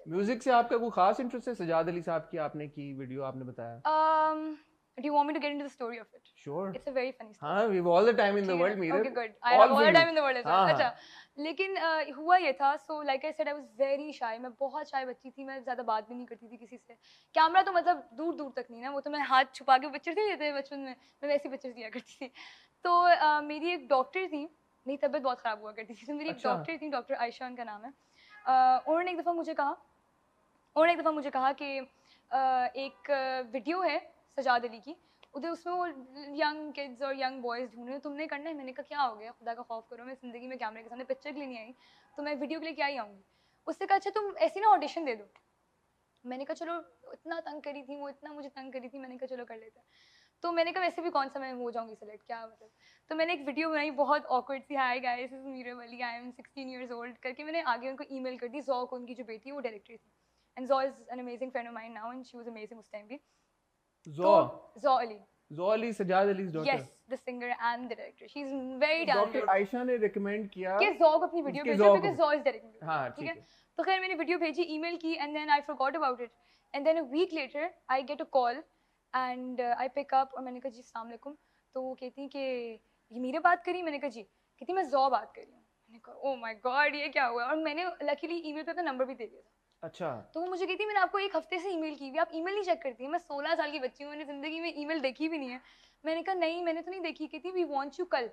Music से आपका कोई खास इंटरेस्ट है? सजाद अली साहब की आपने की वीडियो आपने बताया। Do you want me to get into the story of it? Sure. It's a very funny story. हाँ, we've all the time in the ठीक world, है, mirror. okay good. I have All all for the you। time in the world as well. हाँ अच्छा, हाँ। लेकिन हुआ ये था, so like I said, I was very shy. मैं बहुत shy बच्ची थी, मैं ज़्यादा बात भी नहीं करती थी किसी से। कैमरा तो मतलब दूर दूर तक नहीं ना, वो तो मैं हाथ छुपा के पिक्चर नहीं लेते बचपन में, मैं वैसी पिक्चर लिया करती थी। तो मेरी एक डॉक्टर थी, मेरी तबीयत बहुत ख़राब हुआ करती थी, तो मेरी एक अच्छा। डॉक्टर थी, डॉक्टर आयशा उनका नाम है। उन्होंने एक दफ़ा मुझे कहा कि एक वीडियो है सजाद अली की, उधर उसमें वो यंग किड्स और यंग बॉयज़ ढूंढ रहे हैं, तुमने करना है। मैंने कहा क्या हो गया, खुदा का खौफ करो, मैं ज़िंदगी में कैमरे के सामने पिक्चर के लिए नहीं आई, तो मैं वीडियो के लिए क्या ही आऊँगी। उससे कहा अच्छा तुम ऐसी ना ऑडिशन दे दो। मैंने कहा चलो, इतना तंग करी थी वो, इतना मुझे तंग करी थी, मैंने कहा चलो कर लेते हैं। तो मैंने कहा वैसे भी कौन सा मैं हो जाऊंगी सेलेक्ट, क्या मतलब। तो मैंने एक वीडियो बनाई बहुत ऑकवर्ड सी, hi guys this is Meera Wali, I am 16 years old करके। मैंने आगे उनको ईमेल कर दी, जॉ को, उनकी जो बेटी है वो डायरेक्टर थी, and Zaw is an amazing friend of mine now, and she was amazing उस टाइम भी। ज़ो। तो Zaw Ali, Zaw Ali Sajjad Ali's daughter। Yes, the singer and the director, she is very doctor talented. Ayesha ने रिकमेंड किया कि जॉ को अपनी वीडियो उसके भेजो ज़ो को। Because jaw is directing. हाँ ठीक है, ठीक है। तो खैर मैंने वीडियो भेजी, ईमेल की, and then I forgot about it, and then a week later I get a call and I pick up, और मैंने कहा जी अस्सलाम वालेकुम। तो वो कहती कि ये मेरे बात करी, मैंने कहा जी। कहती मैं जॉ बात कर रही हूँ। मैंने कहा ओह माय गॉड ये क्या हुआ, और मैंने लकीली ईमेल पे अपना नंबर भी दे दिया था। अच्छा। तो वो मुझे कहती मैंने आपको एक हफ्ते से ईमेल की हुई, आप ईमेल नहीं चेक करती हैं। मैं 16 साल की बच्ची हूँ, मैंने ज़िंदगी में ईमेल देखी भी नहीं है। मैंने कहा नहीं मैंने तो नहीं देखी। कहती वी वांट यू कल,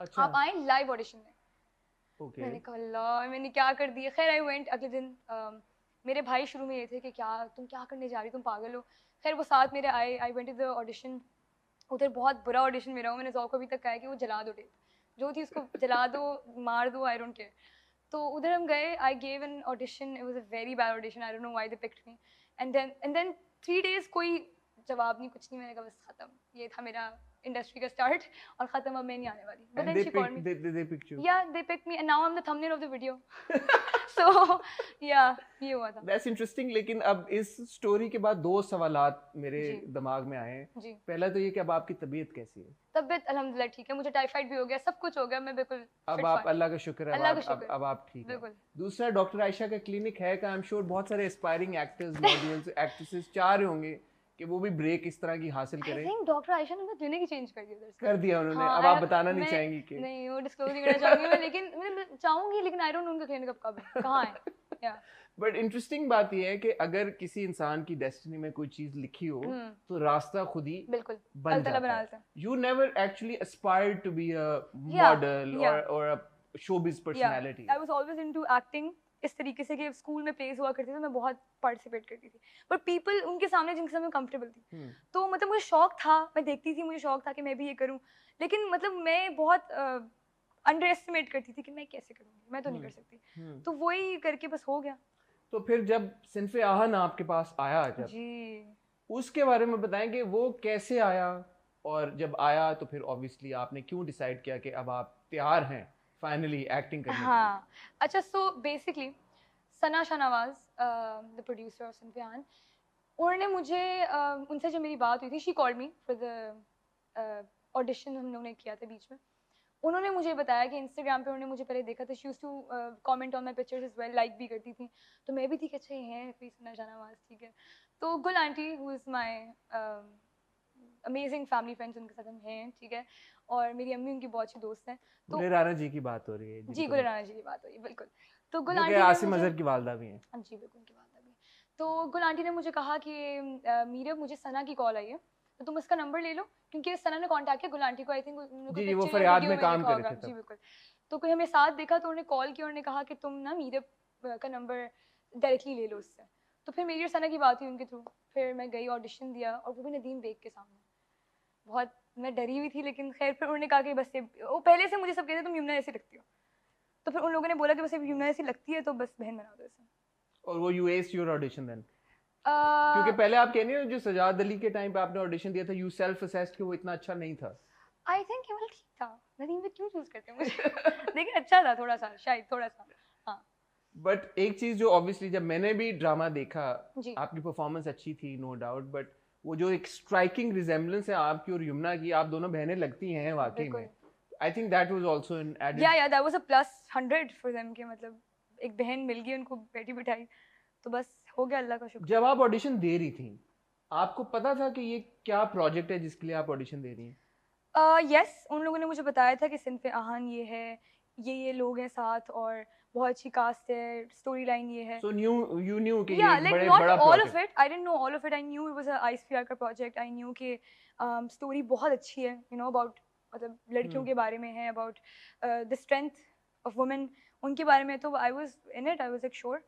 अच्छा। आप आए लाइव ऑडिशन में। ओके। मैंने कहा अल्लाह मैंने क्या कर दिया। खैर आई वेंट अगले दिन। मेरे भाई शुरू में ये थे कि क्या तुम क्या करने जा रही, तुम पागल हो। खैर वो साथ मेरे आए, I went to the audition. उधर बहुत बुरा ऑडिशन मेरा हुआ, मैंने जॉ को अभी तक कहा है कि वो जला दो टेप, जो थी उसको जला दो, मार दो, आई डोंट केयर। तो उधर हम गए, I gave an audition, it was a very bad audition, I don't know why they picked me. And then 3 days कोई जवाब नहीं, कुछ नहीं। मैंने कहा बस खत्म, ये था मेरा इंडस्ट्री का स्टार्ट, और खत्म, अब मैं नहीं आने वाली। But And then she called me, they picked you। yeah they picked me and now I'm the thumbnail of the video। so yeah, ये हुआ था। That's interesting। लेकिन अब इस स्टोरी के बाद दो सवालात मेरे जी दिमाग में आए हैं। जी, पहला तो ये कि अब आपकी तबीयत कैसी है? तबीयत अल्हम्दुलिल्लाह ठीक है, मुझे टाइफाइड भी हो गया, सब कुछ हो गया, मैं बिल्कुल अब फिट आप, फाट। अल्लाह का शुक्र है, अल्लाह का अब शुक्र, अब आप ठीक है। बिल्कुल। दूसरा, डॉक्टर आयशा का क्लिनिक है का, आई एम श्योर बहुत सारे एस्पायरिंग एक्टर्स, मॉडल्स, एक्ट्रेसेस चाह रहे होंगे कि वो भी ब्रेक इस तरह की हासिल आई करें। थिंक डॉक्टर आयशा ने अपना क्लिनिक ही चेंज कर दिया उधर से। कर दिया उन्होंने। हाँ, अब आप बताना नहीं मैं चाहेंगी कि? नहीं वो डिस्क्लोज नहीं करना चाहूंगी मैं, लेकिन मैं चाहूंगी, लेकिन आई डोंट नो उनका क्लिनिक अब कब है, कहाँ है। या बट इंटरेस्टिंग बात यह है कि अगर किसी इंसान की डेस्टिनी में कोई चीज लिखी हो तो रास्ता खुद ही बिल्कुल बन जाता है। You never actually aspired to be a model और a showbiz personality. I was always into acting इस तरीके से कि स्कूल में प्लेस हुआ करती थी, मैं बहुत पार्टिसिपेट करती थी, बट पीपल उनके सामने जिनके साथ मैं कंफर्टेबल थी। तो मतलब मुझे शौक था, मैं देखती थी, मुझे शौक था कि मैं भी ये करूं, लेकिन मतलब मैं बहुत अंडर एस्टिमेट करती थी कि मैं कैसे करूंगी, मैं तो नहीं कर सकती। तो वही करके बस हो गया। तो फिर जब सिनफे आहन आपके पास आया, जब जी उसके बारे में बताएं कि वो कैसे आया, और जब आया तो फिर ऑब्वियसली आपने क्यों डिसाइड किया कि अब आप तैयार हैं फाइनली एक्टिंग करने के लिए? हाँ, अच्छा so basically Sana Shahnawaz, the producer of Sinfe Aahan, उन्होंने मुझे उनसे जब मेरी बात हुई थी, she called me for the audition हम लोगों ने किया था बीच में। उन्होंने मुझे बताया कि इंस्टाग्राम पे उन्होंने मुझे पहले देखा था, she used to comment on my pictures as well, like भी करती थी। तो मैं भी थी कि अच्छा ये है कोई सना शाहनवाज, ठीक है। तो गुल aunty who is my amazing family friends, उनके साथ हम हैं, ठीक है, और मेरी अम्मी उनकी बहुत अच्छी दोस्त हैं। तो गुल राणा जी की बात हो रही है जी, गुल राणा जी की बात हो रही है, बिल्कुल। तो गुल जो कि आंटी ने आसिम मुझे, अजहर की वालदा भी हैं। हाँ जी बिल्कुल उनकी बात अभी। तो गुल आंटी ने मुझे कहा कि मीरा मुझे सना की कॉल आई है, तो तुम उसका नंबर ले लो, क्योंकि सना ने कांटेक्ट किया गुल आंटी को, आई थिंक जी जी, वो फरियाद में काम कर रहे थे जी तब। बिल्कुल। तो कोई हमें साथ देखा तो उन्होंने कॉल किया, उन्होंने कहा कि तुम ना मीरा का नंबर डायरेक्टली ले लो उससे। तो फिर मेरी और सना की बात हुई उनके थ्रू, फिर मैं गई, ऑडिशन दिया, और वो भी नदीम बेग के सामने। बहुत मैं डरी हुई थी, लेकिन खैर फिर उन्होंने कहा कि बस ये, वो पहले से मुझे सब कहते तुम यमुना ऐसी लगती हो, तो फिर उन लोगों ने बोला कि बस ये यमुना ऐसी लगती है तो बस बहन बना दो इसे। और वो यू एस्ड योर ऑडिशन देन? क्योंकि पहले आप कह रही हो जो सजाद अली के टाइम पे आपने ऑडिशन दिया था, यू सेल्फ असेस्ड कि वो इतना अच्छा नहीं था। आई थिंक केवल ठीक था, नदीम पे क्यों चूज करते हैं मुझे लेकिन अच्छा था थोड़ा सा, शायद थोड़ा सा। हाँ बट एक चीज जो ऑब्वियसली जब मैंने भी ड्रामा देखा, जी आपकी परफॉर्मेंस अच्छी थी नो डाउट, बट वो जो एक स्ट्राइकिंग रिजेम्बलेंस है आपकी और यमुना की, आप दोनों बहनें लगती हैं वाकई में। I think that was also an added, या that was a +100 for them, के मतलब एक बहन मिल गई उनको बैठी बिठाई, तो बस हो गया, अल्लाह का शुक्र। जब आप ऑडिशन दे रही थी, आपको पता था कि ये क्या प्रोजेक्ट है जिसके लिए आप ऑडिशन दे रही हैं? यस, उन लोगों ने मुझे बताया था कि सिनफ़े आहन ये है, ये लोग हैं साथ और बहुत अच्छी कास्ट है, स्टोरी लाइन ये है। सो यू न्यू कि ये Yeah, एक like बड़े not बड़ा all of project. it. I didn't know all of it. I knew it was a ICPR का project. I knew कि story बहुत अच्छी है, you know about मतलब लड़कियों के बारे में है, about the strength of women, उनके बारे में। तो I was in it. I was like sure.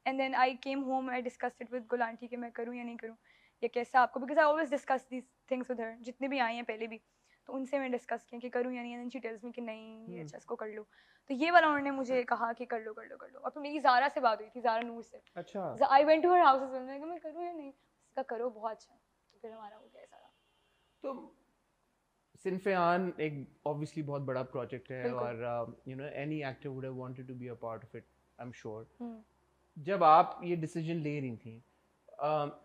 And then I came home. I discussed it with गुल आंटी कि मैं करूँ या नहीं करूँ, या कैसा आपको, because I always discuss these things with her. जितने भी आई हैं पहले भी, तो उनसे मैं डिस्कस किया कि करूँ या नहीं, and then she tells me कि नहीं, ये अच्छा इसको कर लो। तो ये वाला उन्होंने मुझे कहा कि कर लो कर लो कर लो। और फिर मेरी ज़ारा से बात हुई थी, ज़ारा नूर से। अच्छा। I went to her house, मैंने कहा मैं करूँ या नहीं, उसका करो बहुत अच्छा है। तो फिर हमारा हो गया सारा। तो सिनफ़े आन एक ऑब्वियसली बहुत बड़ा प्रोजेक्ट है बिल्कुल। और you know any actor would have wanted to be a part of it, I am sure. Hmm, जब आप ये डिसीजन ले रही थी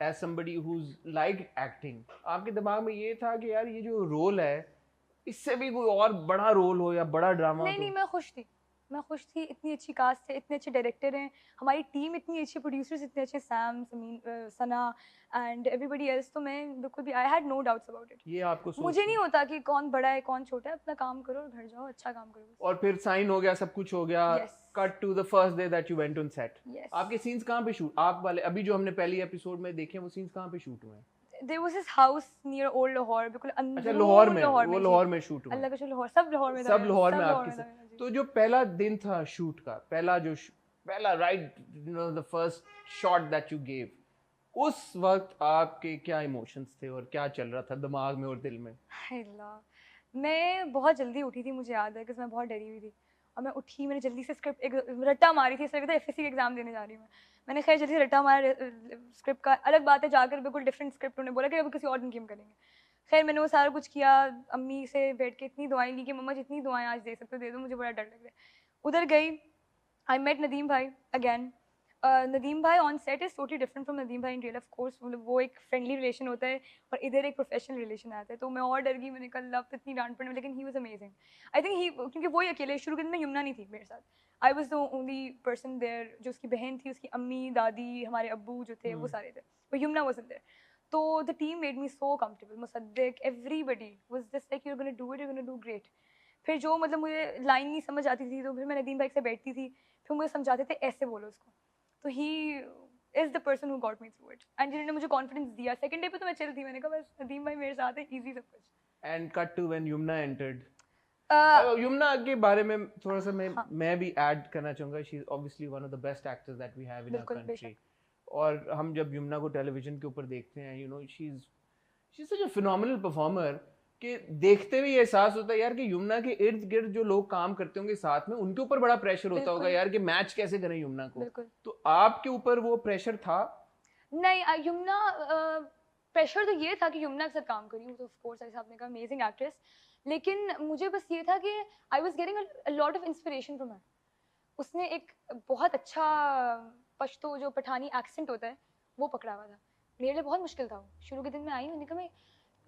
as somebody who's like acting, आपके दिमाग में ये था कि यार ये जो रोल है इससे भी कोई और बड़ा रोल हो या बड़ा ड्रामा नहीं तो? नहीं, मैं खुश थी, इतनी अच्छी कास्ट है, इतने अच्छे डायरेक्टर हैं, हमारी टीम इतनी अच्छी, प्रोड्यूसर्स इतने अच्छे, Sam, Sameen, Sana and everybody else. तो मैं बिल्कुल भी, I had no doubts about it. ये आपको सोच मुझे के नहीं होता कि कौन बड़ा है कौन छोटा है, अपना काम करो और घर जाओ, अच्छा काम करो बस। और फिर साइन हो गया, सब कुछ हो गया, Yes. Cut to the first day that you went on set. Yes. आपके सीन्स कहाँ पे शूट, आप वाले अभी जो हमने पहली एपिसोड में देखे वो सीन्स कहाँ पे शूट हुए हैं? There was this house near old Lahore, बिल्कुल अच्छा, अंदरूनी लाहौर में, लाहौर वो में, लाहौर जी। में शूट हुए हैं। अल्लाह का शुक्र, लाहौर, सब लाहौर में था सब मेरा, लाहौर सब में लाहौर आपके में था साथ। मेरा, जी। तो जो पहला दिन था शूट का, पहला जो पहला right, you know the first shot that you gave, उस वक्त आपके क्या इमोशंस थे और क्या चल रहा था दिमाग में और दिल में? हाय अल्लाह, मैं बहुत जल्दी उठी थी, मुझे याद है, क्योंकि मैं बहुत डरी हुई थी। और मैं उठी, मैंने जल्दी से स्क्रिप्ट एक रट्टा मारी थी, ऐसा लग रहा था एफएससी का एग्जाम देने जा रही हूँ मैं। मैंने खैर जल्दी से रट्टा मारा स्क्रिप्ट का। अलग बात है, जाकर बिल्कुल डिफरेंट स्क्रिप्ट, उन्होंने बोला कि अब किसी और दिन की हम करेंगे। खैर मैंने वो सारा कुछ किया, अम्मी से बैठ के इतनी दुआएं ली कि मम्मा जितनी दुआएं आज दे सकते हो दे दो, मुझे बड़ा डर लग रहा है। उधर गई, आई मेट नदीम भाई अगेन। नदीम भाई on set is totally different from Nadeem भाई इन रियल, ऑफ कोर्स। मतलब वो एक फ्रेंडली रिलेशन होता है और इधर एक प्रोफेशनल रिलेशन आता है। तो मैं और डर गई, मैंने कहा लव इतनी डांट पड़ने में, लेकिन he was amazing. I think he, क्योंकि वही अकेले शुरू के दिन में यमुना नहीं थी मेरे साथ, I was the only person there. जो उसकी बहन थी, उसकी अम्मी, दादी, हमारे अब्बू जो थे वो सारे थे, वो यमुना वाजंट देयर। तो the team made me so comfortable, Musaddiq, everybody was just like you are gonna do it, you are gonna do great. फिर जो मतलब मुझे लाइन नहीं समझ आती थी, तो फिर मैं नदीम भाई से बैठती थी, फिर मुझे समझाते थे ऐसे बोलो उसको। तो he is the person who got me through it, and जिन्होंने मुझे कॉन्फिडेंस दिया। सेकंड डे पे तो मैं चिल थी, मैंने कहा बस नदीम भाई मेरे साथ है, इजी सब कुछ। And cut to when Yamuna entered. uh, Yamuna के बारे में थोड़ा सा हाँ, मैं भी ऐड करना चाहूँगा। She is obviously one of the best actors that we have in our बिल्कुल कंट्री। बेशक। और हम जब यमुना को टेलीविजन के ऊपर देखते हैं, you know she is such a phenomenal performer कि देखते हुए ये एहसास होता है यार कि यमुना के इर्द गिर्द जो लोग काम करते होंगे साथ में, उनके ऊपर बड़ा प्रेशर होता होगा बिल्कुल यार कि मैच कैसे करें यमुना को। बिल्कुल। तो आपके ऊपर वो प्रेशर था? नहीं, यमुना, प्रेशर तो ये था कि यमुना के साथ काम करी हूँ, तो ऑफ कोर्स ऐसे आपने कहा अमेजिंग एक्ट्रेस, लेकिन मुझे बस ये था कि I was getting a lot of inspiration from her. उसने एक बहुत अच्छा पश्तो जो पठानी एक्सेंट होता है वो पकड़ा हुआ था। मेरे लिए बहुत मुश्किल था वो। शुरू के दिन में आई, मैंने कहा मैं,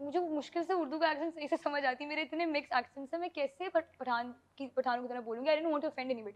मुझे मुश्किल से उर्दू का एक्सेंट सही से समझ आती है, मेरे इतने मिक्स एक्सेंट्स हैं, मैं कैसे पठानों की तरह बोलूँगी। I don't want to offend anybody.